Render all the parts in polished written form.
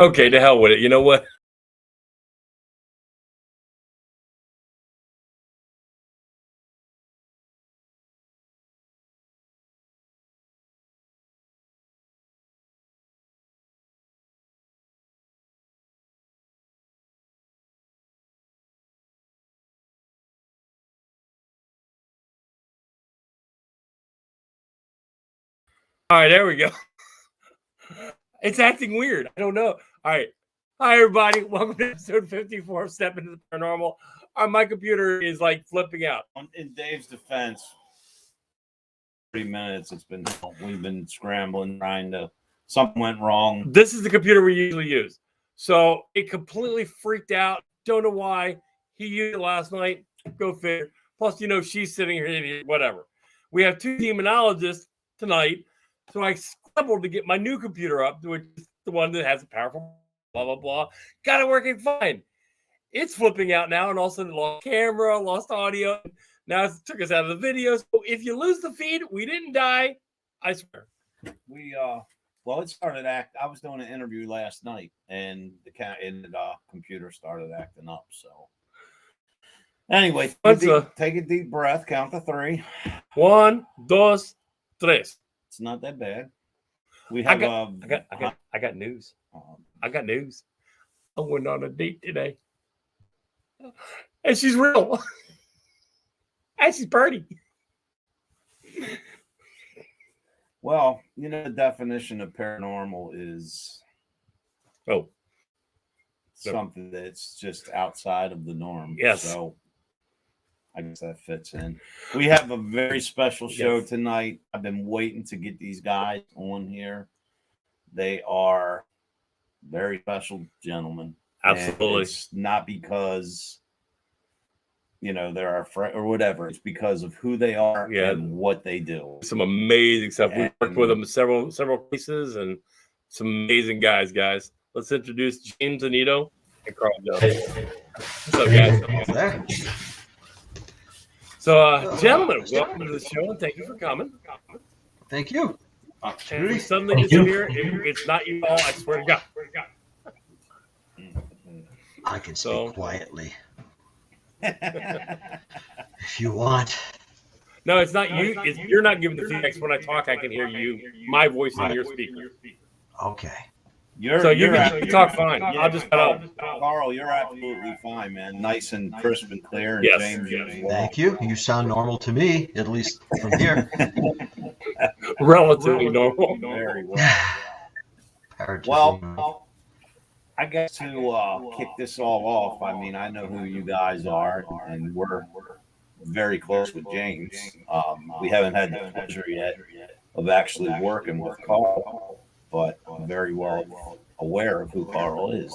Okay, to hell with it. You know what? All right, there we go. It's acting weird. I don't know. All right. Hi, everybody. Welcome to episode 54 of Step Into the Paranormal. My computer is like flipping out. In Dave's defense, 3 minutes we've been scrambling, trying to, something went wrong. This is the computer we usually use. So it completely freaked out. Don't know why. He used it last night. Go figure. Plus, she's sitting here, whatever. We have two demonologists tonight. So I scrambled to get my new computer up, which is the one that has a powerful blah, blah, blah. Got it working fine. It's flipping out now, and all of a sudden lost camera, lost audio. Now it took us out of the video. So if you lose the feed, we didn't die. I swear. Well, it started I was doing an interview last night, and the computer started acting up. So anyway, take a deep breath, count to 3. 1, 2, 3. It's not that bad. We have I got news. I got news. I went on a date today, and she's real, and she's pretty. Well, the definition of paranormal is something that's just outside of the norm. Yes. So I guess that fits in. We have a very special show tonight. I've been waiting to get these guys on here. They are very special gentlemen. Absolutely. And it's not because, they're our friend or whatever. It's because of who they are and what they do. Some amazing stuff. We worked with them in several cases, and some amazing guys. Let's introduce James Annitto and Carl Jones. What's up, guys? So, gentlemen, welcome to the show, and thank you for coming. Thank you. And we suddenly disappear. It's not you all, I swear to God. I can speak quietly. If you want. No, it's not you. You're not giving the feedback. When I talk, I can hear you, my voice in your speaker. Okay. You can talk fine. I'll just cut off. Carl, you're absolutely fine, man. Nice and crisp and clear. And yes. James, Thank you. You sound normal to me, at least from here. Relatively normal. Very well. Well, I guess to kick this all off, I mean, I know who you guys are, and we're very close with James. We haven't had the pleasure yet of actually working with Carl, but I'm very well aware of who Carl is.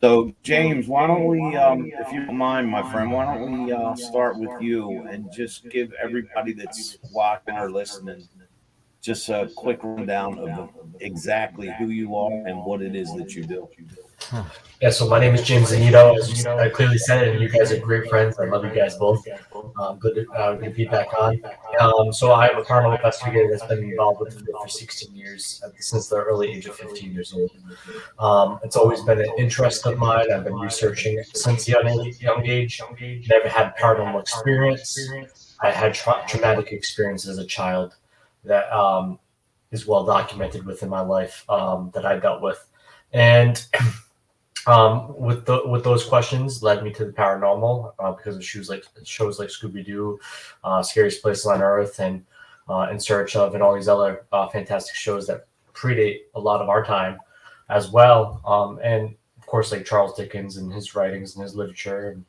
So, James, why don't we, if you don't mind, my friend, why don't we start with you and just give everybody that's watching or listening just a quick rundown of exactly who you are and what it is that you do. Yeah, so my name is James Annitto. As I clearly said it, and you guys are great friends. I love you guys both. Good to be back on. So I'm a paranormal investigator that's been involved with it for 16 years, since the early age of 15 years old. It's always been an interest of mine. I've been researching since a young age. Never had paranormal experience. I had traumatic experience as a child that is well documented within my life that I dealt with. And with those questions led me to the paranormal because of shows like Scooby-Doo, Scariest Places on Earth, and In Search of, and all these other fantastic shows that predate a lot of our time as well. And of course, like Charles Dickens and his writings and his literature. And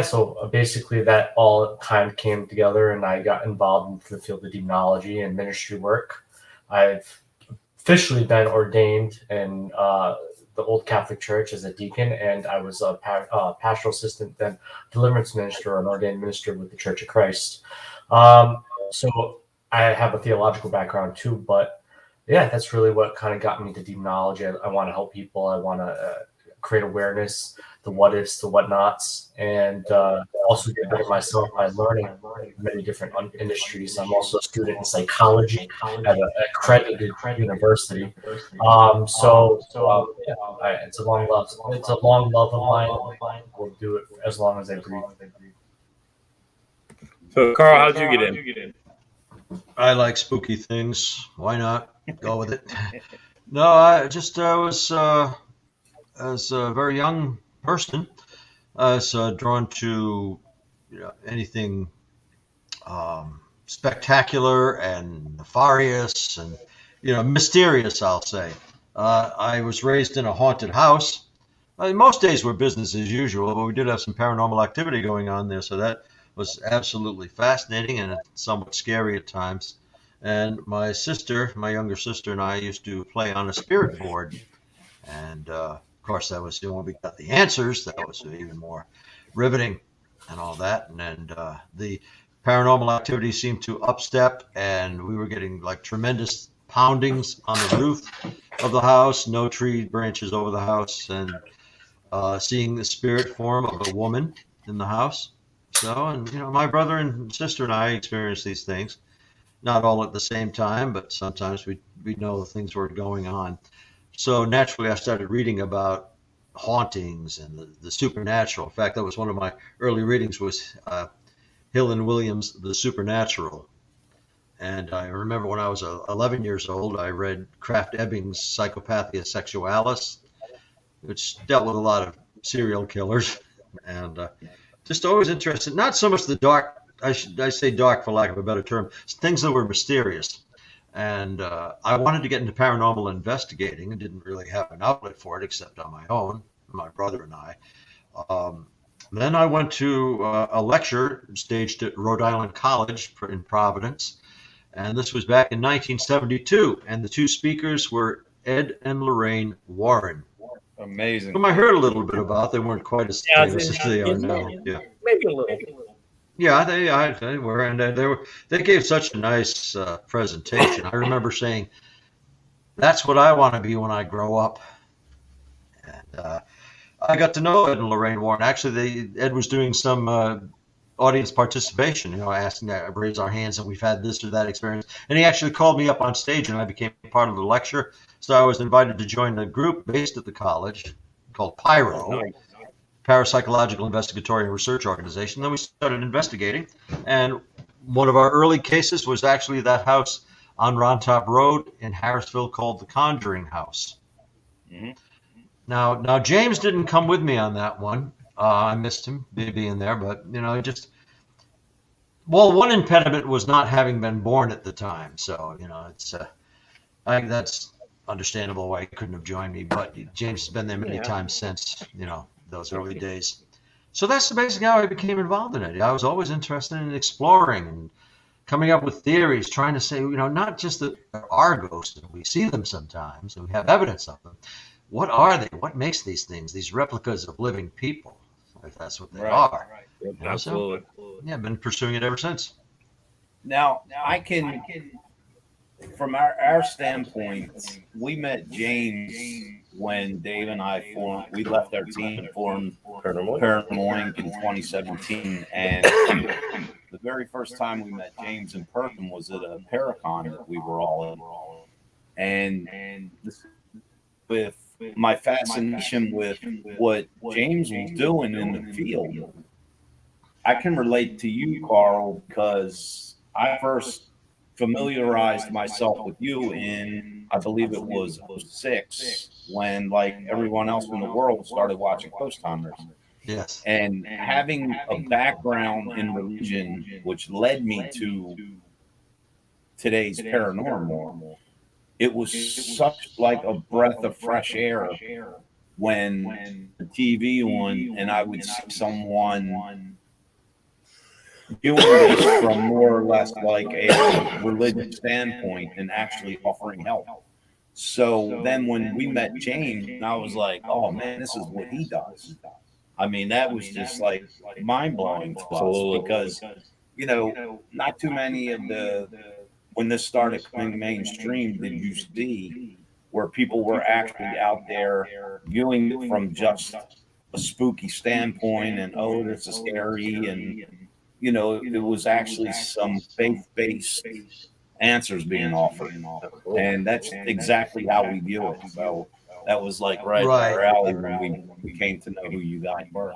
so basically that all kind of came together, and I got involved into the field of demonology and ministry work. I've officially been ordained in the Old Catholic Church as a deacon, and I was a pastoral assistant, then deliverance minister, and ordained minister with the Church of Christ. So I have a theological background too, but that's really what kind of got me to demonology. I want to help people. I want to create awareness. the what ifs, the whatnots, and also get better myself by learning many different industries. I'm also a student in psychology at an accredited university. It's a long love. It's a long love of mine. We'll do it as long as I breathe. So, Carl, how'd you get in? I like spooky things. Why not? Go with it. No, I just was as a very young person, I was drawn to anything spectacular and nefarious and mysterious. I'll say. I was raised in a haunted house. Most days were business as usual, but we did have some paranormal activity going on there, so that was absolutely fascinating and somewhat scary at times. And my younger sister, and I used to play on a spirit board. And of course, that was when we got the answers. That was even more riveting and all that. And the paranormal activity seemed to upstep, and we were getting like tremendous poundings on the roof of the house, no tree branches over the house, and seeing the spirit form of a woman in the house. So, and my brother and sister and I experienced these things, not all at the same time, but sometimes we know things were going on. So naturally, I started reading about hauntings and the supernatural. In fact, that was one of my early readings was Hill and Williams' The Supernatural. And I remember when I was 11 years old, I read Kraft Ebbing's Psychopathia Sexualis, which dealt with a lot of serial killers, and just always interested. Not so much the dark. I say dark for lack of a better term. Things that were mysterious. And I wanted to get into paranormal investigating and didn't really have an outlet for it except on my own, my brother and I. Then I went to a lecture staged at Rhode Island College in Providence. And this was back in 1972. And the two speakers were Ed and Lorraine Warren. Amazing. Whom I heard a little bit about. They weren't quite as famous as they are now. Yeah. Maybe a little. Yeah, they were, and they gave such a nice presentation. I remember saying, "That's what I want to be when I grow up." And I got to know Ed and Lorraine Warren. Actually, Ed was doing some audience participation. Asking that raise our hands, and we've had this or that experience. And he actually called me up on stage, and I became part of the lecture. So I was invited to join a group based at the college called Pyro. Parapsychological Investigatory and Research Organization. Then we started investigating, and one of our early cases was actually that house on Rontop Road in Harrisville called the Conjuring House. Mm-hmm. Now James didn't come with me on that one. I missed him being there, but one impediment was not having been born at the time. So it's that's understandable why he couldn't have joined me. But James has been there many times since those early days. So that's basically how I became involved in it. I was always interested in exploring and coming up with theories, trying to say, not just that there are ghosts, and we see them sometimes, and we have evidence of them. What are they? What makes these things, these replicas of living people, if that's what they are? Right. Absolutely. So, I've been pursuing it ever since. Now I can, from our standpoint, we met James when Dave and I we left our team and formed Paranormal Inc. in 2017. And the very first time we met James in person was at a Paracon that we were all in. And with my fascination with what James was doing in the field, I can relate to you, Carl, because I first familiarized myself with you in, I believe it was 2006, when like everyone else in the world started watching Ghost Hunters. Yes. And having a background in religion, which led me to today's paranormal, it was such like a breath of fresh air when the TV on and I would see someone doing this from more or less like a religious standpoint and actually offering help. So then when we met James, I was like, oh man, this is what he does. I mean, that was just like mind blowing to us because, not too many of when this started coming mainstream, did you see where people were actually out there viewing it from just a a spooky standpoint and, oh, this is scary. And, you know, it was actually some faith-based answers being offered. And that's exactly how we view it. So that was like right up our alley when we came to know who you guys were.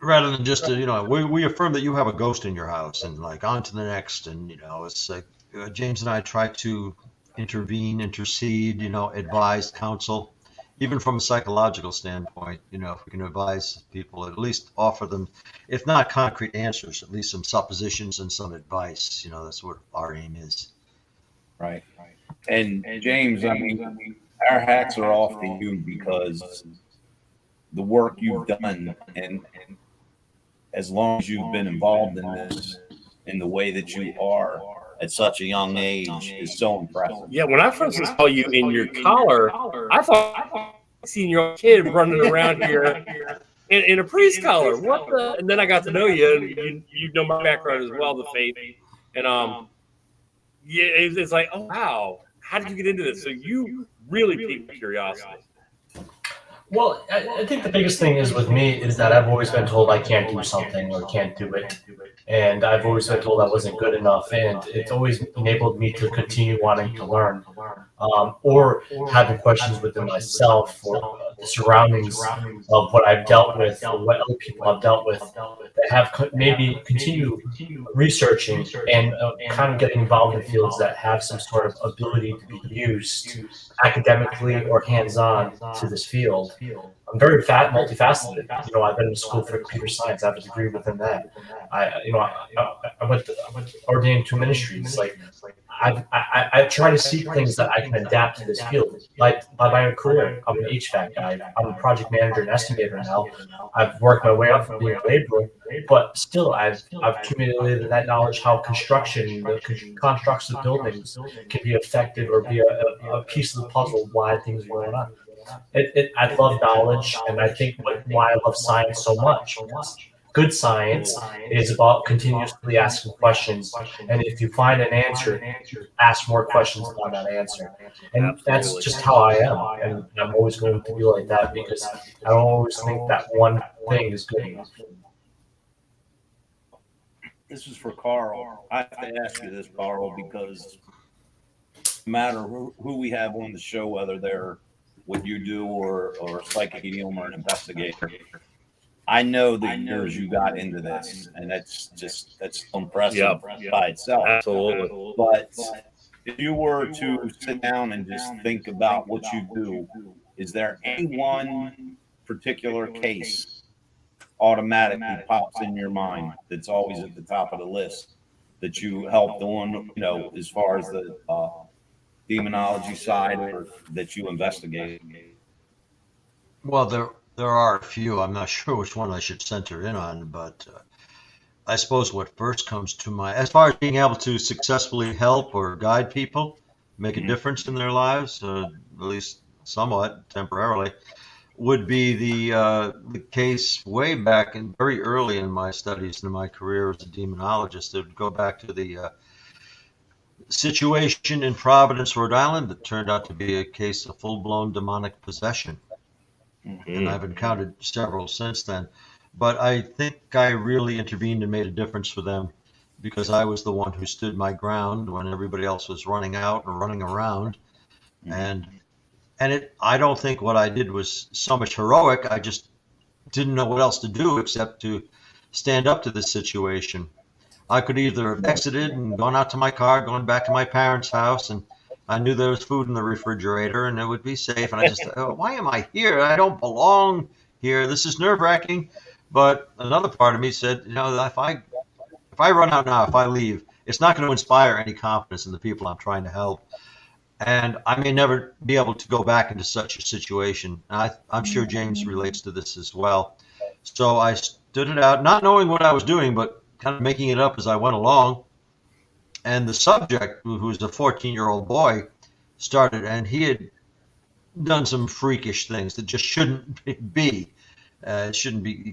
Rather than just, we affirm that you have a ghost in your house and like on to the next. And, it's like James and I try to intervene, intercede, advise, counsel, even from a psychological standpoint. If we can advise people, at least offer them, if not concrete answers, at least some suppositions and some advice. That's what our aim is. Right. And James, I mean, our hats are off to you because the work you've done, and as long as you've been involved in this in the way that you are at such a young age is so impressive. Yeah, when I first saw you in your collar, I thought I seen your kid running around here in a priest collar. What the? And then I got to know you, and you know my background as well, the faith, and yeah, it's like, oh wow, how did you get into this? So you really piqued my curiosity. Well, I think the biggest thing is with me is that I've always been told I can't do something or can't do it. And I've always been told I wasn't good enough. And it's always enabled me to continue wanting to learn or having questions within myself or the surroundings of what I've dealt with or what other people have dealt with that have maybe continue researching and kind of getting involved in fields that have some sort of ability to be used academically or hands-on to this field. I'm very multifaceted. I've been in school for computer science. I have a degree within that. I went ordained to ministries. Like I try to see things that I can adapt to this field. Like by my career, I'm an HVAC guy. I'm a project manager and estimator now. I've worked my way up from being a laborer, but still I've accumulated that knowledge how construction, the constructs of buildings can be affected or be a piece of the puzzle of why things are going on. I love knowledge, and I think why I love science so much. Good science is about continuously asking questions, and if you find an answer, ask more questions on that answer. And that's just how I am, and I'm always going to be like that because I don't always think that one thing is good enough. This is for Carl. I have to ask you this, Carl, because no matter who we have on the show, whether they're what you do or a psychic medium or an investigator, I know the years you got into this, and that's impressive by itself. Absolutely. But if you were to sit down and just think about what you do, is there any one particular case automatically pops in your mind that's always at the top of the list that you helped on, as far as the demonology side or that you investigated? Well, there are a few. I'm not sure which one I should center in on, but I suppose what first comes to mind, as far as being able to successfully help or guide people, make a difference in their lives, at least somewhat temporarily, would be the case way back and very early in my studies and my career as a demonologist. It would go back to the situation in Providence, Rhode Island, that turned out to be a case of full-blown demonic possession. And I've encountered several since then. But I think I really intervened and made a difference for them because I was the one who stood my ground when everybody else was running out or running around. And I don't think what I did was so much heroic. I just didn't know what else to do except to stand up to this situation. I could either have exited and gone out to my car, gone back to my parents' house, and I knew there was food in the refrigerator and it would be safe. And I just thought, why am I here? I don't belong here. This is nerve-wracking. But another part of me said, if I run out now, if I leave, it's not going to inspire any confidence in the people I'm trying to help. And I may never be able to go back into such a situation. And I'm sure James relates to this as well. So I stood it out, not knowing what I was doing, but kind of making it up as I went along. And the subject, who was a 14-year-old boy, started, and he had done some freakish things that just shouldn't be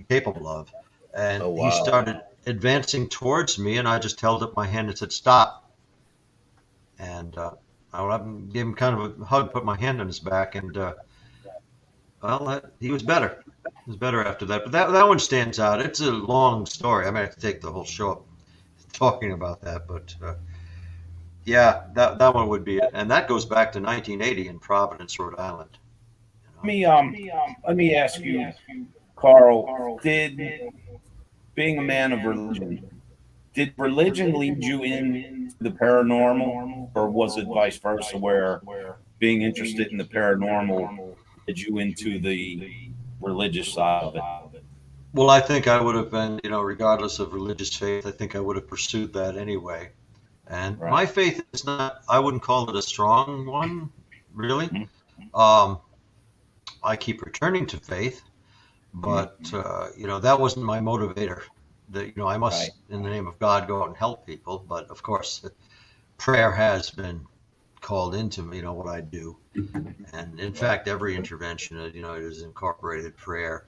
capable of. And he started advancing towards me, and I just held up my hand and said, "Stop." And I gave him kind of a hug, put my hand on his back, and he was better. It's better after that. But that one stands out. It's a long story. I might have to take the whole show up talking about that. But yeah, that one would be it. And that goes back to 1980 in Providence, Rhode Island. Let me ask you, Carl, did being a man of religion, did religion lead you into the paranormal, or was it vice versa, where being interested in the paranormal led you into the religious side of it? Well, I think I would have been, regardless of religious faith, I think I would have pursued that anyway. And Right. my faith is not, I wouldn't call it a strong one, really. Mhm. I keep returning to faith, but, that wasn't my motivator. That, I must, Right. in the name of God, go out and help people. But of course, prayer has been called into me, what I do. And in fact, every intervention, it is incorporated prayer.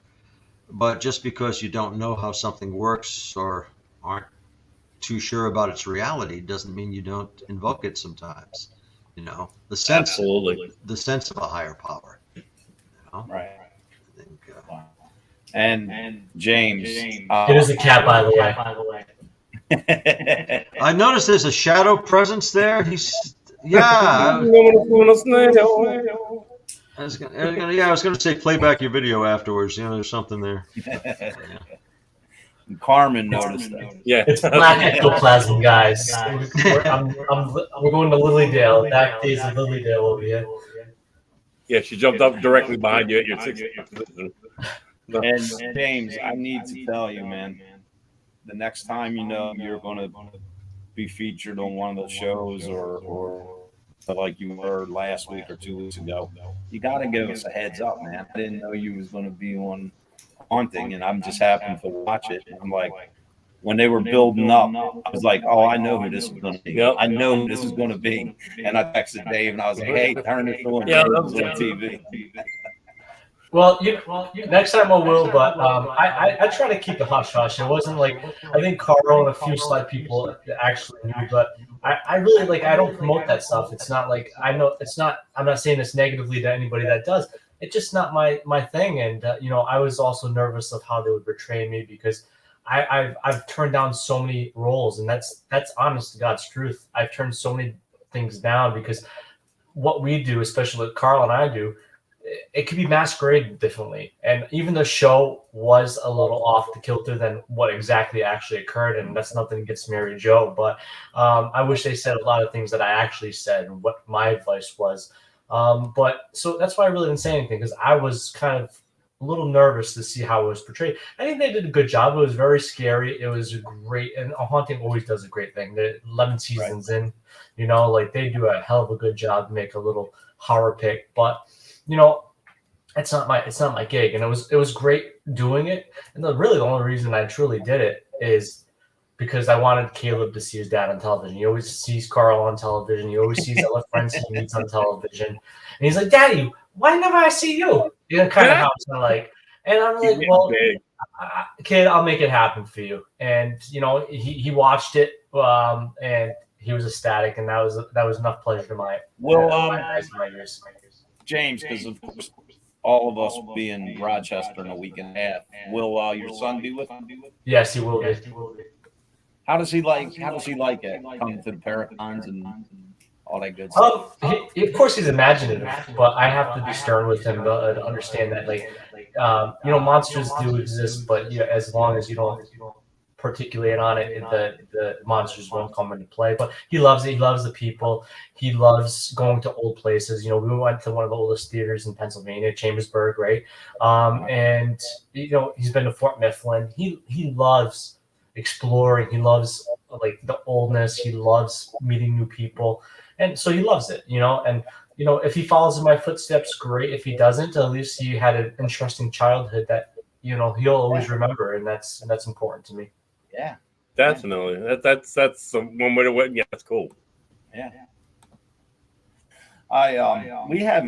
But just because you don't know how something works or aren't too sure about its reality doesn't mean you don't invoke it sometimes. The sense Absolutely. the sense of a higher power. Right. I think And James, It is a cat, by the way. I noticed there's a shadow presence there. Yeah. I was gonna say play back your video afterwards. There's something there. Carmen noticed that. Yeah. It's black ectoplasm, guys. We're going to Lilydale. Back days of Lilydale over here. Yeah, she jumped up directly behind you at your 6th position. No. And James, I need to tell you, man, the next time you're going to be featured on one of the shows or like you were last week or 2 weeks ago, you got to give us a heads up, man. I didn't know you was going to be on Haunting, and I'm just happened to watch it. And I'm like, when they were building up, I was like, oh, I know who this is going to be. Yep. I know who this is going to be. And I texted Dave, and I was like, hey, turn this on. Yeah, It that was was on TV. Well, next time I will, but I try to keep it hush hush. It wasn't like I think Carl and a few slight people actually knew, but I really I don't promote that stuff. It's not like I know it's not. I'm not saying this negatively to anybody that does. It's just not my thing, and I was also nervous of how they would portray me because I've turned down so many roles, and that's honest to God's truth. I've turned so many things down because what we do, especially what Carl and I do, it could be masqueraded differently. And even the show was a little off the kilter than what exactly actually occurred. And that's nothing against Mary Jo, but I wish they said a lot of things that I actually said and what my advice was. But so that's why I really didn't say anything, because I was kind of a little nervous to see how it was portrayed. I think they did a good job. It was very scary. It was great. And A Haunting always does a great thing. The 11 seasons in, they do a hell of a good job to make a little horror pick. But it's not my gig, and it was great doing it. And the only reason I truly did it is because I wanted Caleb to see his dad on television. He always sees Carl on television. He always sees other friends he meets on television, and he's like, "Daddy, why never I see you?" Kind of how it's like. And I'm like, "Well, kid, I'll make it happen for you." And he watched it, and he was ecstatic, and that was enough pleasure to my ears. James, because of course, all of us will be in Rochester in a week and a half. Will your son be with? Yes, he will be. How does he like it? Coming to the Paracons and all that good stuff. Of course, he's imaginative, but I have to be stern with him to understand that, monsters do exist, but as long as you don't particulate on it, the monsters won't come into play. But he loves it. He loves the people. He loves going to old places. We went to one of the oldest theaters in Pennsylvania, Chambersburg, right? And he's been to Fort Mifflin. He loves exploring. He loves the oldness. He loves meeting new people, and so he loves it. And if he follows in my footsteps, great. If he doesn't, at least he had an interesting childhood that he'll always remember, and that's important to me. Yeah, definitely. That's one way to win. Yeah, that's cool. Yeah. We have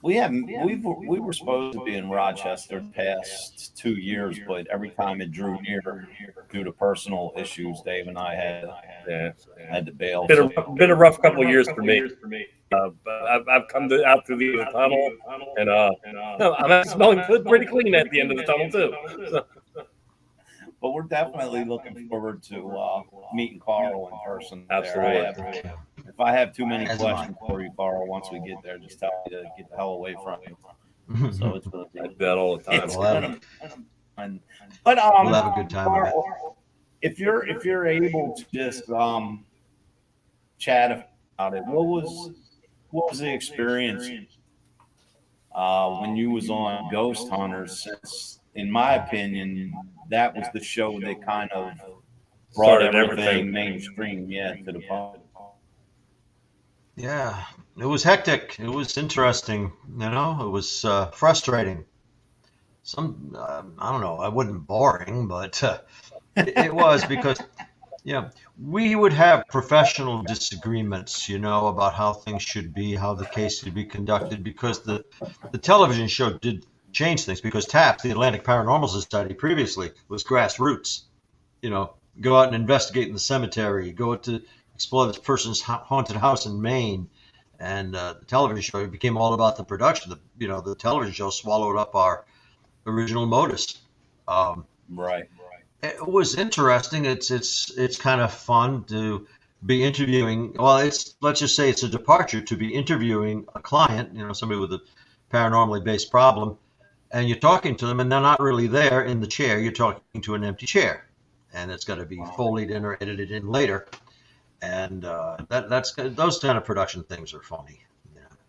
We were supposed to be in Rochester the past 2 years, but every time it drew near, due to personal issues, Dave and I Yeah. had to bail. Been a rough couple of years for me. But I've come out through the tunnel, and no, I'm smelling pretty clean at the end of the tunnel too. So, But we're definitely looking forward to meeting Carl in person. Absolutely. If I have too many As questions for you, Carl, once we get there, just tell me to get the hell away from you. So it's going I to do that all the time. it's We'll gonna, have, but we'll have a good time with it. if you're able to just chat about it, what was the experience when you was on Ghost Hunters? Since, in my opinion, that was the show that kind of brought Started everything mainstream, to the public. Yeah, it was hectic. It was interesting. You know, it was frustrating. I don't know. I wasn't boring, but it was because we would have professional disagreements, about how things should be, how the case should be conducted, because the television show did change things. Because TAPS, the Atlantic Paranormal Society, previously was grassroots. Go out and investigate in the cemetery, go out to explore this person's haunted house in Maine. And the television show became all about the production. The television show swallowed up our original modus. Right. It was interesting. It's kind of fun to be interviewing. Well, let's just say it's a departure to be interviewing a client, somebody with a paranormally based problem, and you're talking to them, and they're not really there in the chair. You're talking to an empty chair, and it's got to be foleyed in or edited in later. And that's those kind of production things are funny.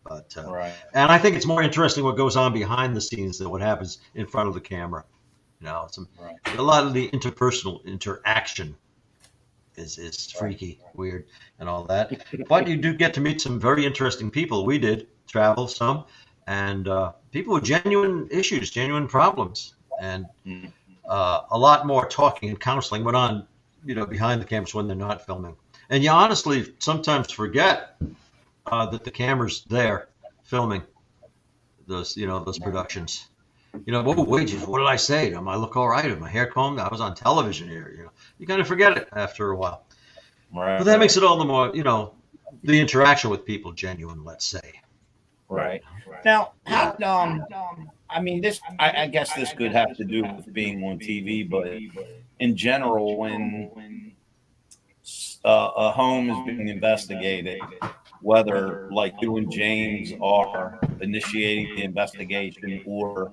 But Right. And I think it's more interesting what goes on behind the scenes than what happens in front of the camera. A lot of the interpersonal interaction is freaky, weird, and all that. But you do get to meet some very interesting people. We did travel some, and people with genuine issues, genuine problems, and a lot more talking and counseling went on, behind the cameras when they're not filming. And you honestly sometimes forget that the camera's there filming those productions. What did I say? Am I look all right? Am my hair combed? I was on television here. You kind of forget it after a while. Right. But that makes it all the more, the interaction with people genuine, let's say. Right. Now, I mean, I guess this could have to do with being on TV, but in general, when a home is being investigated, whether like you and James are initiating the investigation or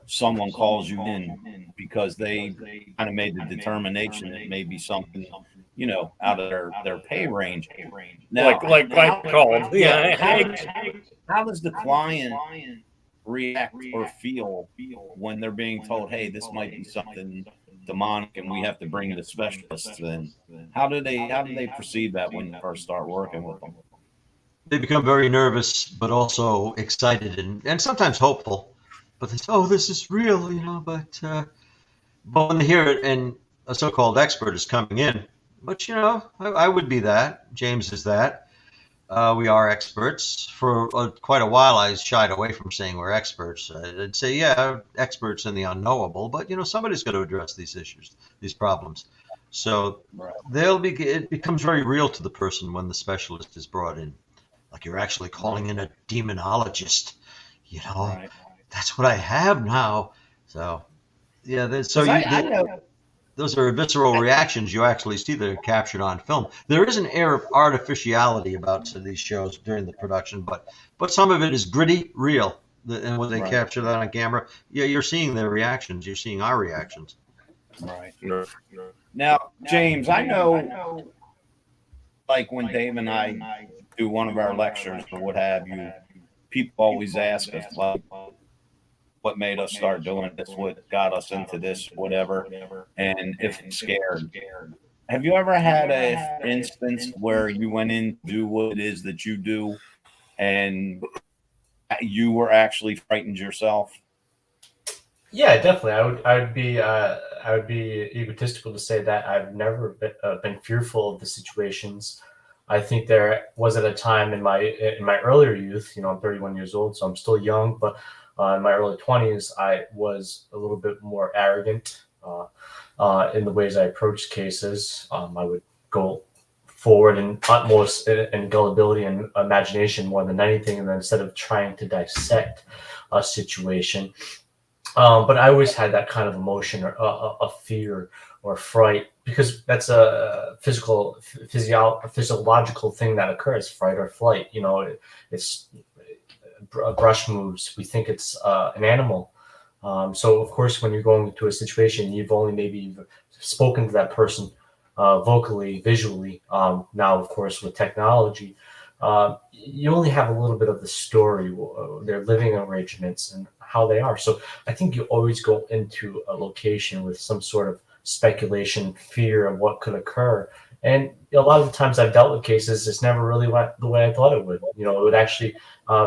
someone calls you in because they kind of made the determination that may be something, out of their pay range. Now, like called. how does the client react or feel when they're being told, hey, this might be something demonic and we have to bring the specialists in? How do they perceive that when you first start working with them? They become very nervous, but also excited and sometimes hopeful. But they say, "Oh, this is real," But when they hear it and a so-called expert is coming in, but I would be that. James is that. We are experts. For quite a while, I shied away from saying we're experts. I'd say, yeah, experts in the unknowable, but somebody's got to address these issues, these problems. So it becomes very real to the person when the specialist is brought in. Like you're actually calling in a demonologist, Right. That's what I have now. So, yeah, those are visceral reactions you actually see that are captured on film. There is an air of artificiality about some of these shows during the production, but some of it is gritty, real. And when they capture that on camera, you're seeing their reactions. You're seeing our reactions. Right. Now, James, I know, like when Dave and I do one of our lectures or what have you, people always ask us, like, what made us start doing this, what got us into this, whatever, and if it's scared. Have you ever had an instance where you went in to do what it is that you do and you were actually frightened yourself? Yeah, definitely. I would be egotistical to say that I've never been fearful of the situations. I think there was at a time in my earlier youth, I'm 31 years old, so I'm still young, but in my early 20s, I was a little bit more arrogant in the ways I approached cases. I would go forward in utmost and gullibility and imagination more than anything, and then instead of trying to dissect a situation. But I always had that kind of emotion or a fear or fright, because that's a physiological thing that occurs, fright or flight. It's a brush moves. We think it's an animal. So of course, when you're going into a situation, you've only maybe spoken to that person vocally, visually. Now, of course, with technology, you only have a little bit of the story, their living arrangements and how they are. So I think you always go into a location with some sort of speculation, fear of what could occur. And a lot of the times I've dealt with cases, it's never really went the way I thought it would. It would actually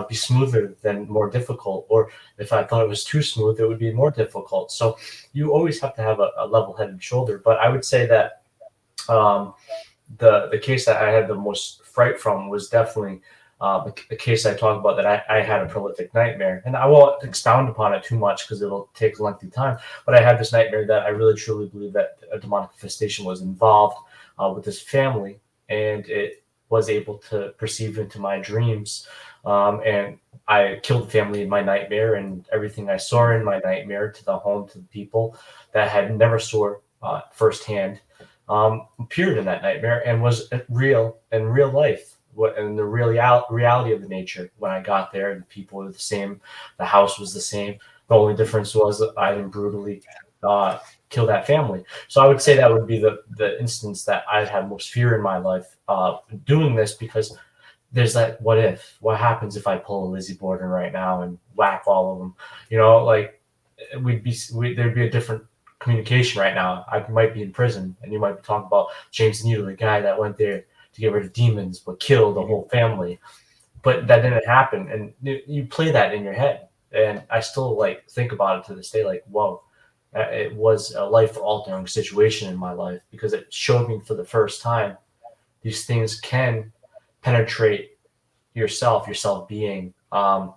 be smoother than more difficult. Or if I thought it was too smooth, it would be more difficult. So you always have to have a level-headed shoulder. But I would say that the case that I had the most fright from was definitely the case I talked about, that I had a prolific nightmare. And I won't expound upon it too much because it'll take a lengthy time. But I had this nightmare that I really truly believe that a demonic infestation was involved with this family, and it was able to perceive into my dreams. And I killed the family in my nightmare, and everything I saw in my nightmare, to the home, to the people that I had never saw firsthand, appeared in that nightmare and was real in real life. And the reality of the nature, when I got there, the people were the same, the house was the same. The only difference was that I didn't brutally kill that family. So I would say that would be the instance that I'd have most fear in my life doing this, because there's that what happens if I pull a Lizzie Borden right now and whack all of them? Like there'd be a different communication right now. I might be in prison, and you might be talking about James Annitto, the guy that went there to get rid of demons but killed the whole family. But that didn't happen, and you play that in your head. And I still think about it to this day, whoa, it was a life-altering situation in my life, because it showed me for the first time these things can penetrate yourself being, and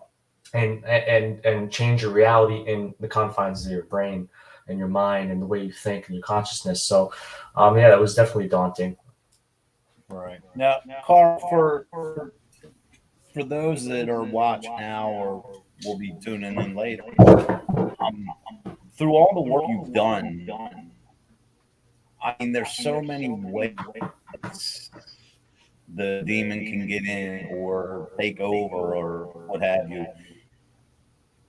change your reality in the confines of your brain and your mind and the way you think and your consciousness. So, yeah, that was definitely daunting. Right. Now, Carl, for those that are watching now or will be tuning in later, through all the work you've done, I mean, there's so many ways the demon can get in or take over or what have you.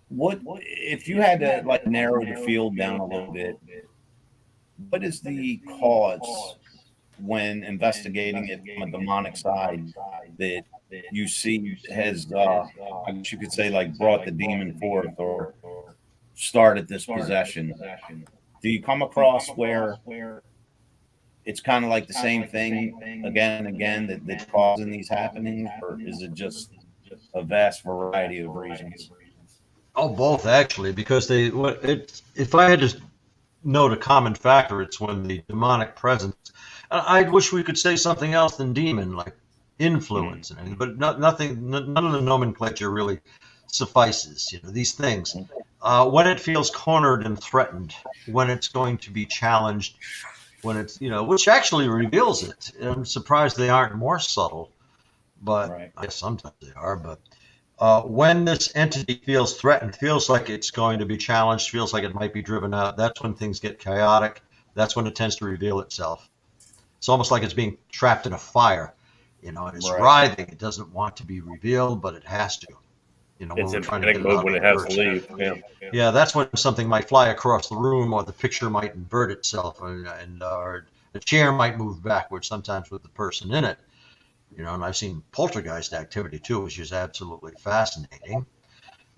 What if you had to narrow the field down a little bit? What is the cause when investigating it from a demonic side that you see has, I guess you could say, brought the demon forth or started this possession? Do you come across where it's kind of like the same thing again and again that's causing these happenings, or is it just a vast variety of reasons? Oh, both actually, because if I had to note a common factor, it's when the demonic presence. I wish we could say something else than demon, like influence and anything, but nothing. None of the nomenclature really suffices. These things. When it feels cornered and threatened, when it's going to be challenged, when it's which actually reveals it. I'm surprised they aren't more subtle, but Right. I guess sometimes they are. But when this entity feels threatened, feels like it's going to be challenged, feels like it might be driven out, that's when things get chaotic. That's when it tends to reveal itself. It's almost like it's being trapped in a fire, and it's Right. writhing. It doesn't want to be revealed, but it has to. When It's we're in trying to panic get it out mode when of it the has to burst. leave. Yeah, that's when something might fly across the room, or the picture might invert itself, or the chair might move backwards, sometimes with the person in it. And I've seen poltergeist activity too, which is absolutely fascinating.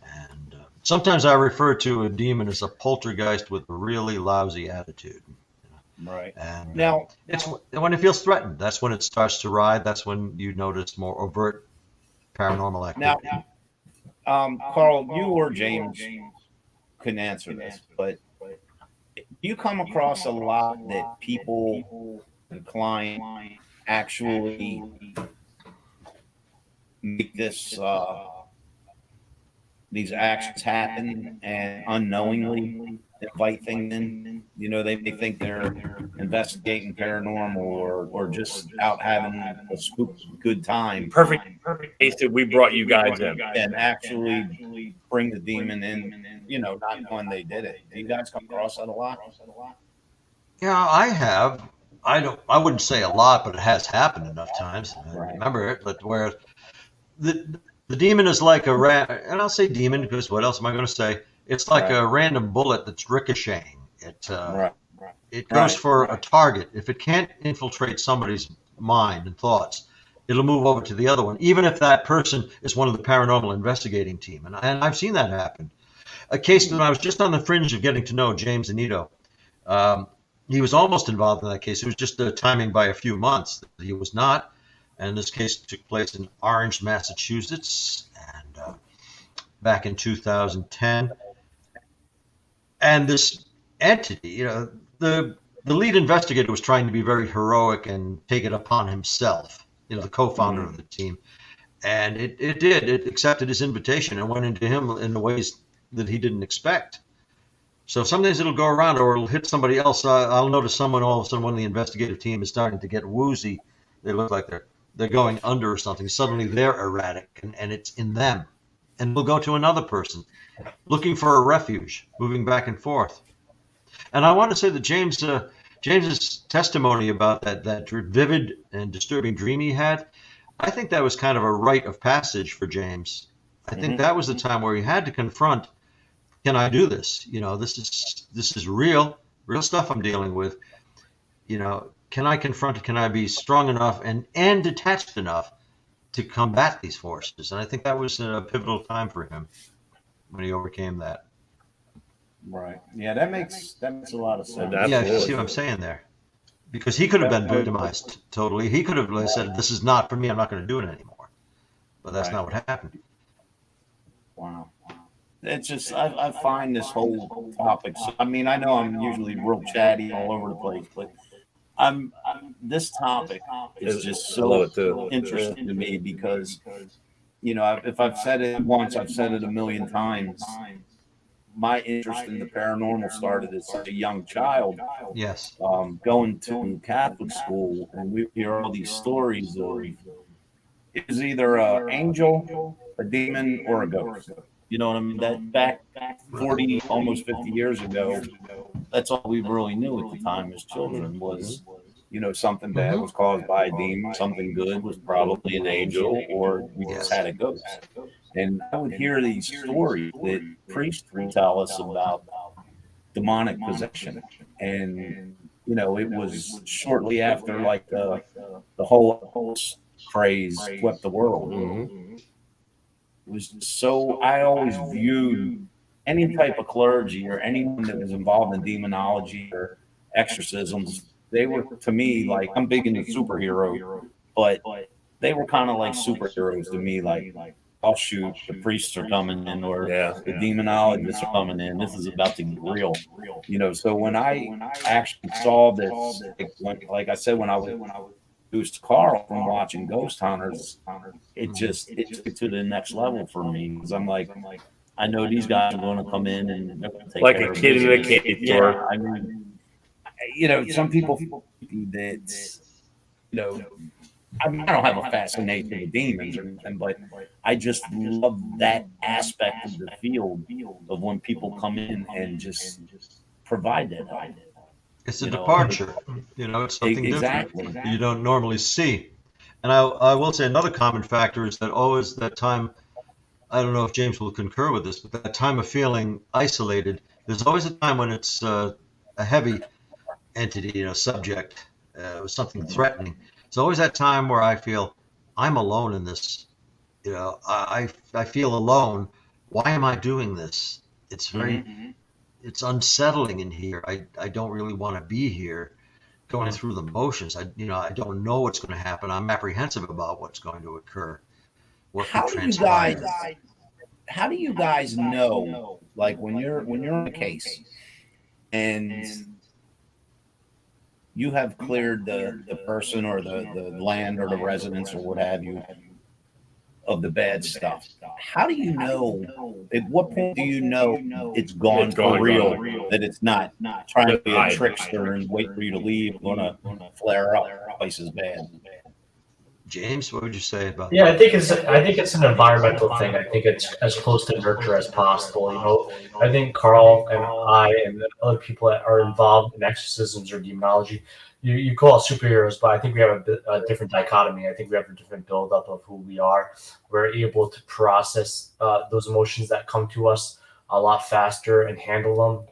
And sometimes I refer to a demon as a poltergeist with a really lousy attitude. Right. And Now, it's when it feels threatened. That's when it starts to ride. That's when you notice more overt paranormal activity. Carl, you or James couldn't answer this, but you come across a lot that people decline actually make this these actions happen and unknowingly invite things in. You know, they may think they're investigating paranormal or just out having a good time. Perfect case that we brought you guys in. And actually bring the demon in, you know, not knowing they did it. Do you guys come across that a lot? Yeah, I have. I wouldn't say a lot, but it has happened enough times. I Right. remember it, but where the demon is like and I'll say demon because what else am I going to say? It's like a random bullet that's ricocheting. It goes for a target. If it can't infiltrate somebody's mind and thoughts, it'll move over to the other one, even if that person is one of the paranormal investigating team. And I've seen that happen. A case that I was just on the fringe of getting to know, James Annitto. He was almost involved in that case. It was just the timing by a few months. He was not. And this case took place in Orange, Massachusetts, and back in 2010. And this entity, you know, the lead investigator was trying to be very heroic and take it upon himself, you know, the co-founder of the team. And it did. It accepted his invitation and went into him in the ways that he didn't expect. So some days it'll go around or it'll hit somebody else. I'll notice someone, all of a sudden, one of the investigative team is starting to get woozy. They look like they're going under or something. Suddenly they're erratic and it's in them. And we'll go to another person looking for a refuge, moving back and forth. And I want to say that James's testimony about that vivid and disturbing dream he had, I think that was kind of a rite of passage for James. I think that was the time where he had to confront, can I do this? You know, this is real stuff I'm dealing with. You know, can I confront it? Can I be strong enough and detached enough to combat these forces? And I think that was a pivotal time for him when he overcame that. Right. Yeah, that makes a lot of sense. Yeah, you see what I'm saying there? Because he could have been victimized totally. He could have said, this is not for me, I'm not going to do it anymore. But that's not what happened. Wow. It's just, I find this whole topic, I mean, I know I'm usually real chatty all over the place, but this topic is just so interesting to me because, you know, if I've said it once, I've said it a million times. My interest in the paranormal started as such a young child. Yes. Going to Catholic school, and we hear all these stories of it was either an angel, a demon, or a ghost. You know what I mean? That back 40, almost 50 years ago, that's all we really knew at the time as children was, you know, something bad was caused by a demon, something good was probably an angel, or we just had a ghost. And I would hear these stories that priests would tell us about demonic possession. And, you know, it was shortly after like the whole craze swept the world. It was so, I always viewed any type of clergy or anyone that was involved in demonology or exorcisms, they were, to me, like, I'm big into superhero, but they were kind of like superheroes to me, like, oh shoot, the priests are coming in, or the demonologists are coming in. This is about to get real, you know. So when I actually saw this, like I said, when I was introduced to Carl from watching Ghost Hunters, it took it to the next level for me because I'm like, I know these guys are going to come in and they're going to take like care a of kid in a business. cage. Yeah, I mean, you know, some people that, you know, I mean, I don't have a fascination with demons or anything, but I just love that aspect of the field of when people come in and just provide that. It's a departure. You know, it's something different you don't normally see. And I will say another common factor is that always that time, I don't know if James will concur with this, but that time of feeling isolated, there's always a time when it's a heavy entity, you know, subject, something threatening. It's always that time where I feel I'm alone in this. You know, I feel alone. Why am I doing this? It's very, it's unsettling in here. I don't really want to be here, going through the motions. I don't know what's going to happen. I'm apprehensive about what's going to occur. What could transpire. How do you guys know, like when you're in a case and you have cleared the person or the land or the residence or what have you of the bad stuff. How do you know? At what point do you know it's gone for real? That it's not trying to be a trickster and wait for you to leave, going to flare up twice as bad. James, what would you say about Yeah, I think it's an environmental thing. I think it's as close to nurture as possible. I think Carl and I and the other people that are involved in exorcisms or demonology, you call us superheroes, but I think we have a different dichotomy. I think we have a different buildup of who we are. We're able to process those emotions that come to us a lot faster and handle them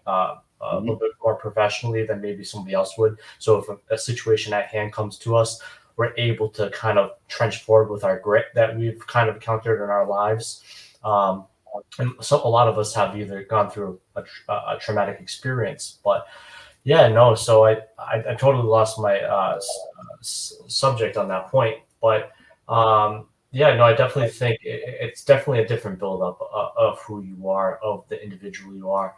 a little bit more professionally than maybe somebody else would. So if a situation at hand comes to us, we're able to kind of trench forward with our grit that we've kind of encountered in our lives. And so a lot of us have either gone through a traumatic experience, but yeah, no. So I totally lost my subject on that point, but yeah, no, I definitely think it's definitely a different buildup of who you are, of the individual you are.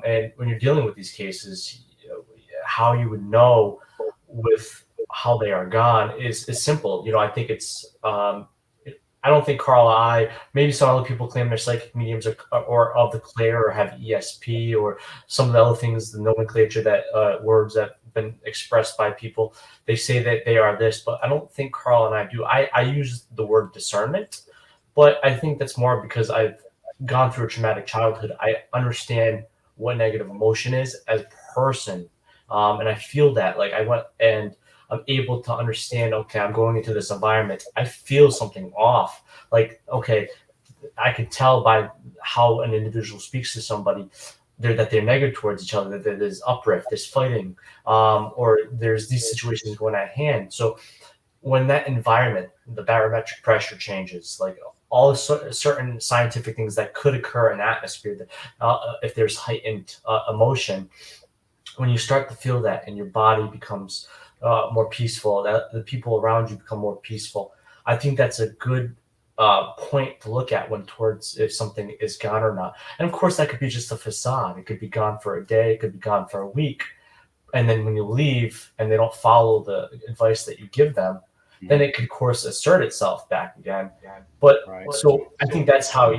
And when you're dealing with these cases, how you would know with how they are gone is simple. I think it's I don't think Carl maybe some other people claim they're psychic mediums or of the clair or have ESP or some of the other things, the nomenclature that words that have been expressed by people. They say that they are this, but I don't think Carl and I do. I use the word discernment, but I think that's more because I've gone through a traumatic childhood. I understand what negative emotion is as a person. And I feel that like I went and I'm able to understand, okay, I'm going into this environment. I feel something off. Like, okay, I can tell by how an individual speaks to somebody that they're negative towards each other, that there's uprift, there's fighting, or there's these situations going at hand. So when that environment, the barometric pressure changes, like all certain scientific things that could occur in atmosphere, that if there's heightened emotion, when you start to feel that and your body becomes more peaceful, that the people around you become more peaceful, I think that's a good point to look at when towards if something is gone or not. And of course, that could be just a facade. It could be gone for a day. It could be gone for a week. And then when you leave and they don't follow the advice that you give them, then it could, of course, assert itself back again. But so I think that's how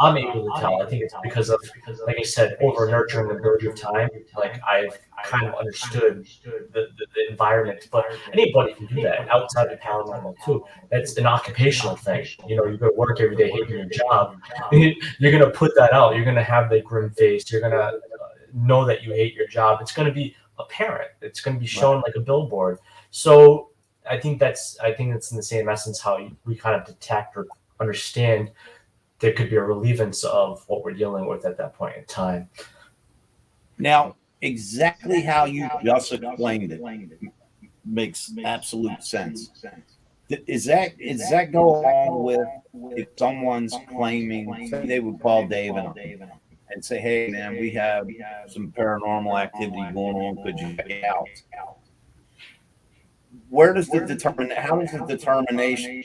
I'm able to tell. I think it's because of, like I said, over nurturing the ability of time. Like I've kind of understood the environment, but anybody can do that outside of paranormal too. That's an occupational thing. You go to work every day hating your job. You're going to put that out. You're going to have the grim face. You're going to know that you hate your job. It's going to be apparent. It's going to be shown like a billboard. So I think it's in the same essence how we kind of detect or understand there could be a relievance of what we're dealing with at that point in time. Now, exactly how you just explained it makes absolute sense. Is that go along with if someone's claiming, say they would call Dave and say, hey, man, we have some paranormal activity going on. Could you check it out? How does the determination,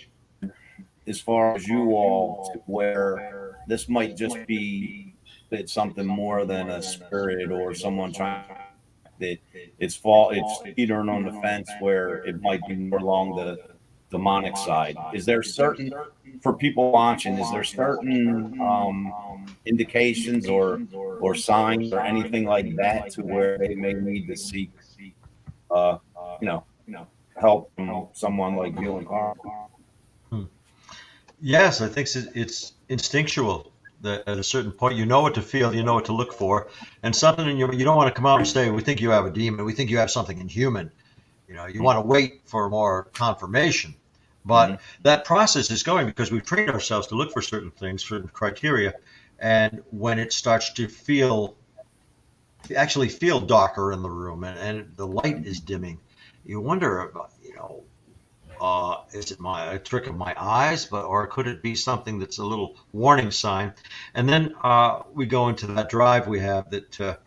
as far as you all, to where this might just be it's something more than a spirit or someone trying that it's teetering on the fence where it might be more along the demonic side? Is there certain, for people watching, is there certain indications or signs or anything like that to where they may need to seek help from someone like you and Carl? Yes, I think it's instinctual that at a certain point you know what to feel, you know what to look for, and something in you don't want to come out and say, we think you have a demon, we think you have something inhuman. You want to wait for more confirmation. But that process is going because we've trained ourselves to look for certain things, certain criteria, and when it starts to actually feel darker in the room and the light is dimming, you wonder about, is it a trick of my eyes, or could it be something that's a little warning sign? And then we go into that drive we have that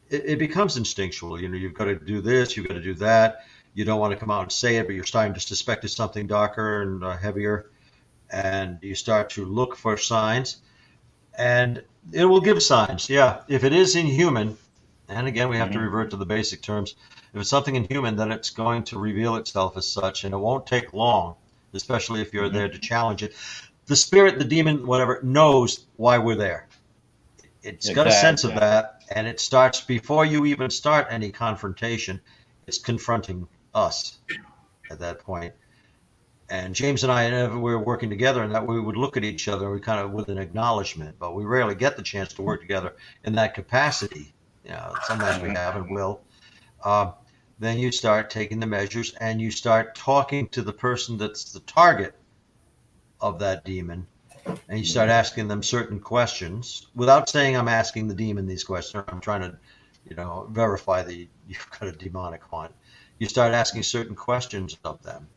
it becomes instinctual. You've got to do this, you've got to do that. You don't want to come out and say it, but you're starting to suspect it's something darker and heavier, and you start to look for signs, and it will give signs. Yeah, if it is inhuman, And again, we have to revert to the basic terms. If it's something inhuman, then it's going to reveal itself as such, and it won't take long, especially if you're there to challenge it. The spirit, the demon, whatever, knows why we're there. It's got a sense of that, and it starts before you even start any confrontation. It's confronting us at that point. And James and I, we were working together, and that we would look at each other, we kind of with an acknowledgement, but we rarely get the chance to work together in that capacity. Sometimes we have and will. Then you start taking the measures, and you start talking to the person that's the target of that demon, and you start asking them certain questions without saying I'm asking the demon these questions. I'm trying to, verify that you've got a demonic haunt. You start asking certain questions of them.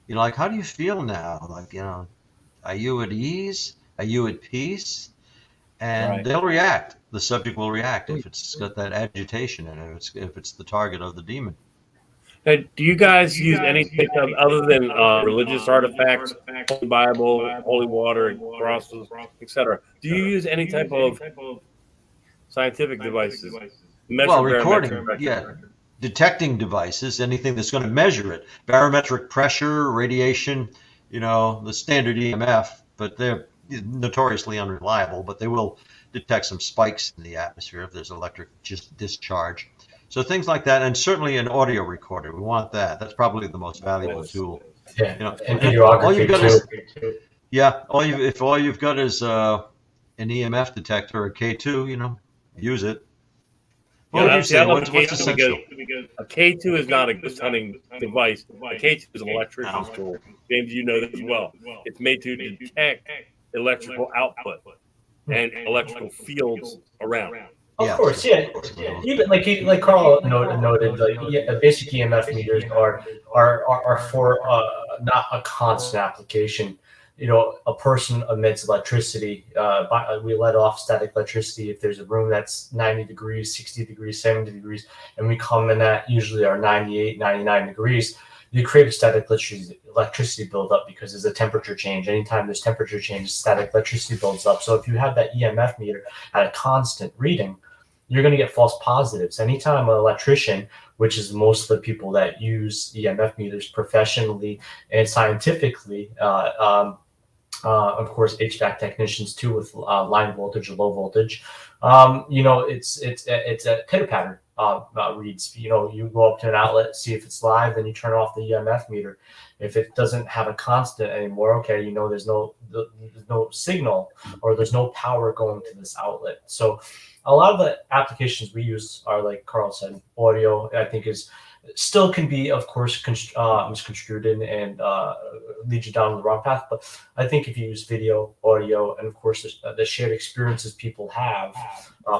Like, how do you feel now? Like, are you at ease? Are you at peace? And they'll react. The subject will react if it's got that agitation in it, if it's the target of the demon. Now, do you guys use anything other than religious artifacts, Holy Bible, holy water, crosses, etc.? Do you use any type of scientific devices? Recording, detecting devices, anything that's going to measure it, barometric pressure, radiation, the standard EMF, but they're notoriously unreliable, but they will detect some spikes in the atmosphere if there's electric discharge. So things like that, and certainly an audio recorder. We want that. That's probably the most valuable tool. Yeah, and videography too. If all you've got is an EMF detector, a K2, use it. What would you say? What's essential? A K2 is not a ghost hunting device. A K2 is an electrician's tool. James, you know that as well. It's made to detect electrical output and electrical fields around. Of course, yeah. Even like Carl noted, basic EMF meters are for not a constant application. A person emits electricity. We let off static electricity if there's a room that's 90 degrees, 60 degrees, 70 degrees, and we come in at usually our 98, 99 degrees. You create a static electricity buildup because there's a temperature change. Anytime there's temperature change, static electricity builds up. So if you have that EMF meter at a constant reading, you're going to get false positives. Anytime an electrician, which is most of the people that use EMF meters professionally and scientifically, of course, HVAC technicians too with line voltage or low voltage, it's a pitter pattern reads. You go up to an outlet, see if it's live, then you turn off the EMF meter. If it doesn't have a constant anymore, okay, there's no signal or there's no power going to this outlet. So a lot of the applications we use are, like Carl said, audio. I think still can be, of course, misconstrued and lead you down the wrong path. But I think if you use video, audio, and of course the shared experiences people have,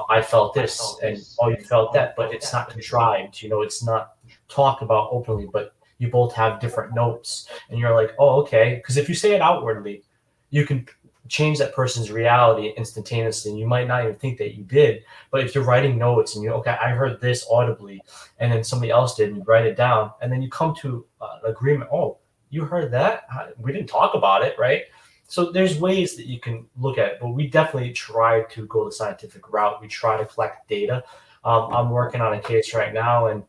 I felt this and you felt that, but it's not contrived. It's not talked about openly, but you both have different notes, and you're like, oh, okay. Because if you say it outwardly, you can change that person's reality instantaneously, and you might not even think that you did. But if you're writing notes and I heard this audibly, and then somebody else did, and you write it down, and then you come to an agreement. Oh, you heard that? We didn't talk about it, right? So there's ways that you can look at it, but we definitely try to go the scientific route. We try to collect data. I'm working on a case right now, and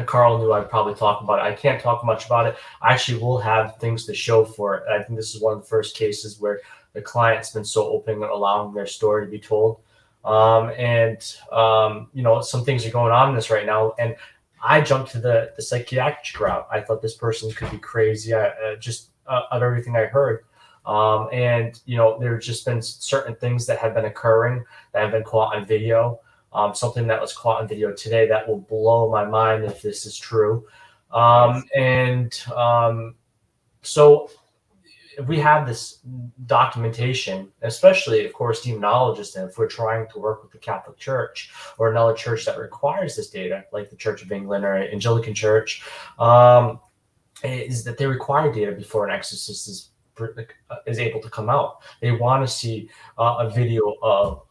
Carl knew I'd probably talk about it. I can't talk much about it. I actually will have things to show for it. I think this is one of the first cases where the client's been so open and allowing their story to be told. Some things are going on in this right now. And I jumped to the psychiatric route. I thought this person could be crazy, just of everything I heard. There's just been certain things that have been occurring that have been caught on video. Something that was caught on video today that will blow my mind if this is true. So if we have this documentation, especially, of course, demonologists, and if we're trying to work with the Catholic Church or another church that requires this data, like the Church of England or Anglican Church, is that they require data before an exorcist is able to come out. They want to see a video of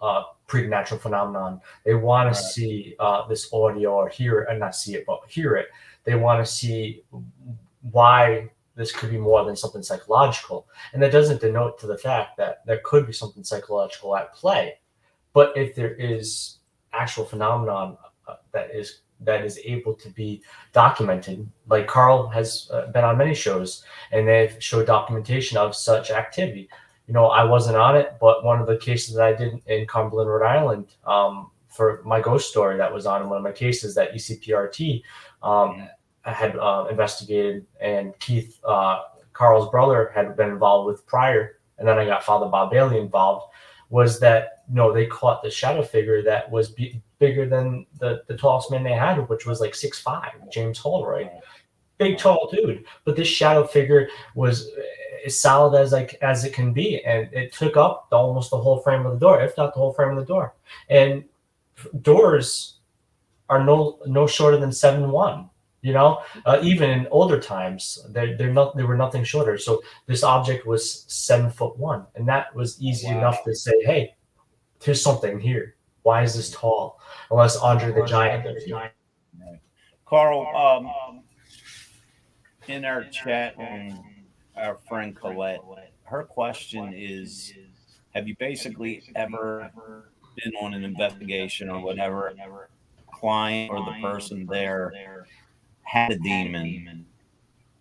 preternatural phenomenon. They want to see this audio or hear it, and not see it, but hear it. They want to see why this could be more than something psychological. And that doesn't denote to the fact that there could be something psychological at play. But if there is actual phenomenon that is able to be documented. Like Carl has been on many shows, and they've showed documentation of such activity. I wasn't on it, but one of the cases that I did in Cumberland, Rhode Island, for my ghost story that was on one of my cases that ECPRT had investigated, and Keith, Carl's brother, had been involved with prior, and then I got Father Bob Bailey involved, was that they caught the shadow figure that was bigger than the tallest man they had, which was like 6'5", James Holroyd, big tall dude. But this shadow figure was as solid as it can be, and it took up almost the whole frame of the door, if not the whole frame of the door. And doors are no shorter than 7'1". Even in older times, they were nothing shorter. So this object was 7'1", and that was easy enough to say, hey, there's something here. Why is this tall? Unless Andre the Giant. Carl, in our chat, our friend Colette, her question is, have you basically ever been on an investigation or whatever, client or the person there had a demon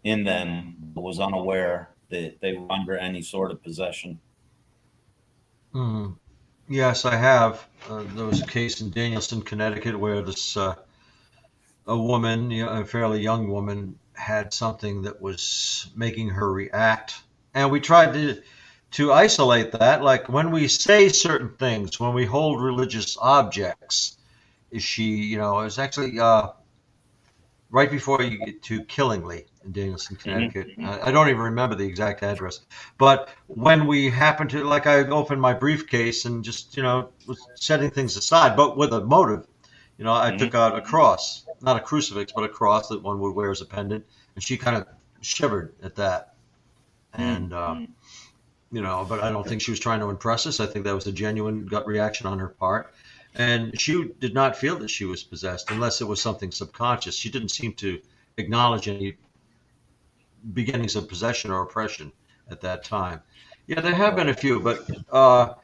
in them, but was unaware that they were under any sort of possession? Yes, I have. There was a case in Danielson, Connecticut, where this a woman, a fairly young woman, had something that was making her react, and we tried to isolate that. Like when we say certain things, when we hold religious objects, she, it's actually right before you get to Killingly in Danielson, Connecticut. I don't even remember the exact address. But when we happened to, like, I opened my briefcase and just, was setting things aside, but with a motive. I took out a cross, not a crucifix, but a cross that one would wear as a pendant. And she kind of shivered at that. And, but I don't think she was trying to impress us. I think that was a genuine gut reaction on her part. And she did not feel that she was possessed unless it was something subconscious. She didn't seem to acknowledge any beginnings of possession or oppression at that time. Yeah, there have been a few, but her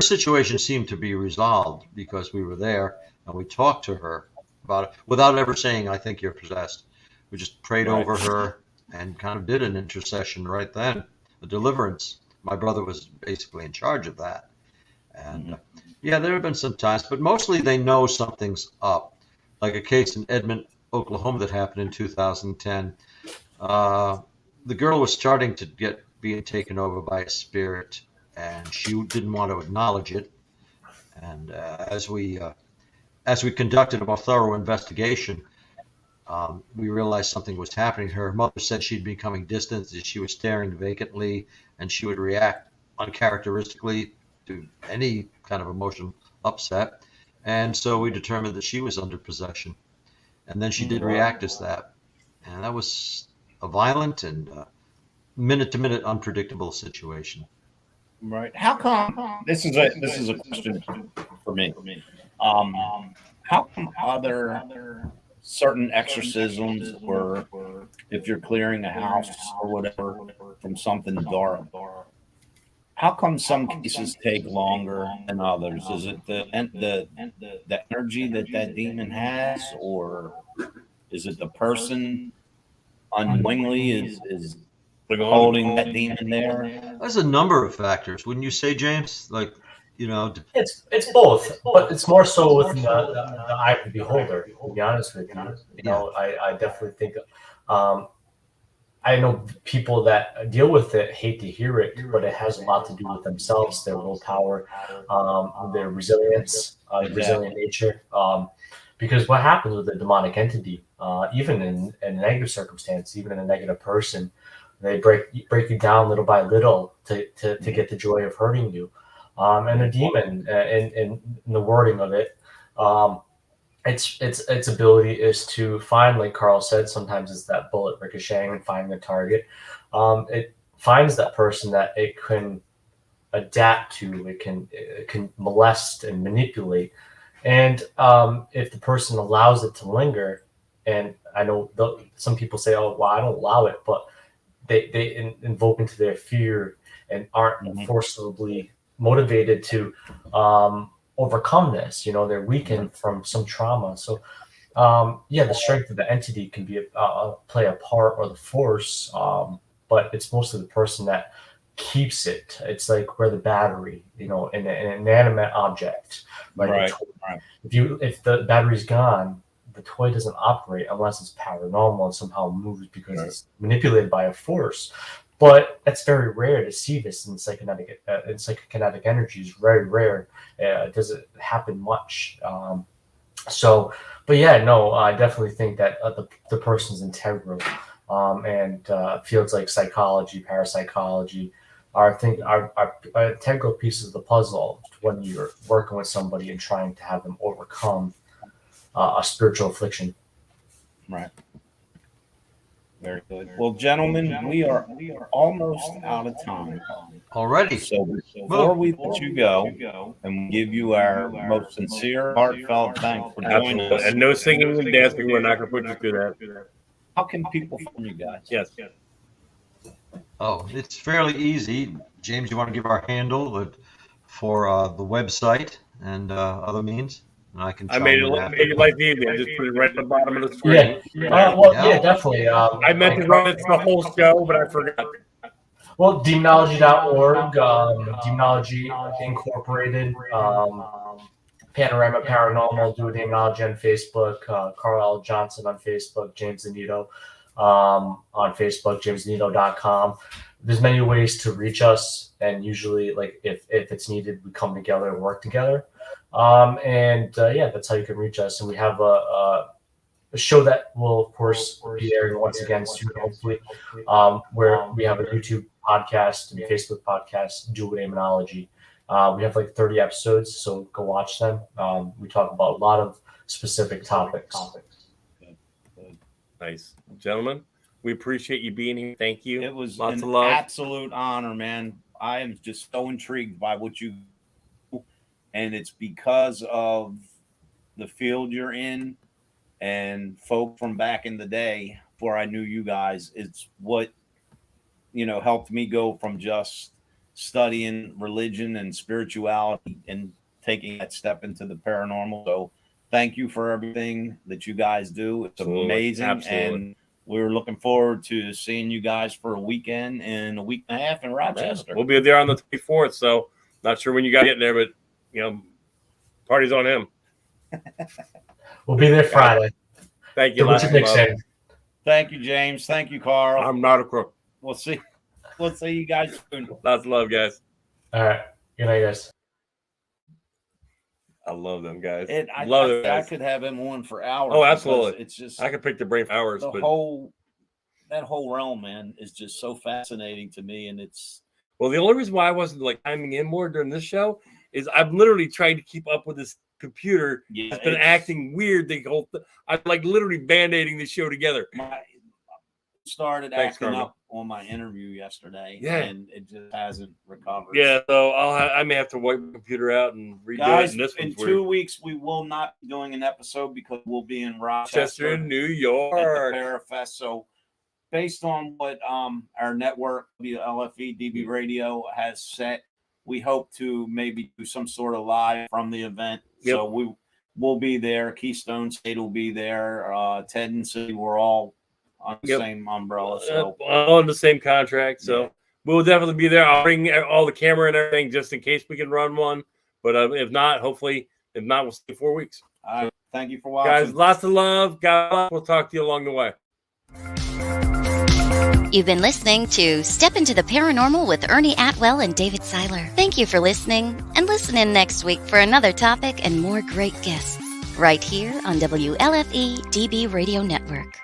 situation seemed to be resolved because we were there and we talked to her about it without ever saying, I think you're possessed. We just prayed over her and kind of did an intercession right then, a deliverance. My brother was basically in charge of that. And yeah, there have been some times, but mostly they know something's up. Like a case in Edmond, Oklahoma that happened in 2010. The girl was starting to being taken over by a spirit, and she didn't want to acknowledge it. And as we conducted a more thorough investigation, we realized something was happening. Her mother said she'd be becoming distant, that she was staring vacantly, and she would react uncharacteristically to any kind of emotional upset. And so we determined that she was under possession. And then she did react as that. And that was a violent and minute-to-minute unpredictable situation. Right. How come this is a question for me? How come other certain exorcisms, or if you're clearing a house or whatever from something dark, how come some cases take longer than others? Is it the energy that demon has, or is it the person unknowingly is holding that demon there? There's a number of factors, wouldn't you say, James? Like, it's both, but it's more so with the eye of the beholder. To be honest with you, I definitely think. I know people that deal with it hate to hear it, but it has a lot to do with themselves, their willpower, their resilience, resilient nature. Because what happens with a demonic entity, even in a negative circumstance, even in a negative person, they break you down little by little to get the joy of hurting you. And a demon, in the wording of it, its ability is to find, like Carl said, sometimes it's that bullet ricocheting and finding the target. It finds that person that it can adapt to, it can molest and manipulate. And if the person allows it to linger, and I know some people say, oh, well, I don't allow it, but they invoke into their fear and aren't forcibly motivated to overcome this. They're weakened from some trauma. So, the strength of the entity can be play a part, or the force, but it's mostly the person that keeps it. It's like we're the battery, in an inanimate object. Right. If the battery's gone, the toy doesn't operate unless it's paranormal and somehow moves because it's manipulated by a force. But that's very rare to see this in psychokinetic energy. Is very rare. It doesn't happen much. I definitely think that the person's integral, and fields like psychology, parapsychology are integral pieces of the puzzle when you're working with somebody and trying to have them overcome a spiritual affliction. Right. Very good. Well, gentlemen, we are almost out of time Already. So before we let you go and give you our most sincere, heartfelt thanks for joining us. And no singing and dancing. We're not going to put you through that. How can people find you guys? Yes. Oh, it's fairly easy. James, you want to give our handle for the website and other means? And I can. I made your life easy. I just put it right at the bottom of the screen. Definitely. I meant to run it for the whole show, but I forgot. Well, demonology.org, Demonology Incorporated, Panorama Paranormal, Do Demonology on Facebook, Carl L. Johnson on Facebook, James Annitto on Facebook, jamesannitto.com. There's many ways to reach us, and usually, like if it's needed, we come together and work together. That's how you can reach us. And we have a show that will, of course, be airing once again soon, hopefully, where we have a YouTube podcast and Facebook podcast, Do Demonology. We have like 30 episodes, so go watch them. We talk about a lot of specific topics. Nice. Gentlemen, we appreciate you being here. Thank you. It was lots an of love. Absolute honor, man. I am just so intrigued by what you do, and it's because of the field you're in and folk from back in the day before I knew you guys. It's what helped me go from just studying religion and spirituality and taking that step into the paranormal. So thank you for everything that you guys do. It's amazing. Absolutely. And we're looking forward to seeing you guys for a weekend and a week and a half in Rochester. We'll be there on the 24th, so not sure when you guys get there, but party's on him. We'll be there Friday. Thank you. Thank you, James. Thank you, Carl. I'm not a crook. We'll see you guys soon. Lots of love, guys. All right. Good night, guys. I love them guys. I could have him on for hours. Oh, absolutely. It's just I could pick the brain for hours. That whole realm, man, is just so fascinating to me. And it's the only reason why I wasn't like chiming in more during this show is I've literally tried to keep up with this computer. It's been acting weird. I'm like literally band-aiding the show together. Started acting up on my interview yesterday, and it just hasn't recovered. Yeah, so I may have to wipe the computer out and redo Guys, it. In 2 weeks, we will not be doing an episode because we'll be in Rochester, New York, at the Parafest. So, based on what our network, WLFE DB Radio, has set, we hope to maybe do some sort of live from the event. Yep. So we'll be there. Keystone State will be there. Ted and City, we're all on the same umbrella, so all in the same contract. So we'll definitely be there. I'll bring all the camera and everything just in case we can run one. But if not, we'll see in 4 weeks. All right. Thank you for watching, guys. Lots of love. God, we'll talk to you along the way. You've been listening to Step Into the Paranormal with Ernie Atwell and David Seiler. Thank you for listening, and listen in next week for another topic and more great guests right here on WLFE DB Radio Network.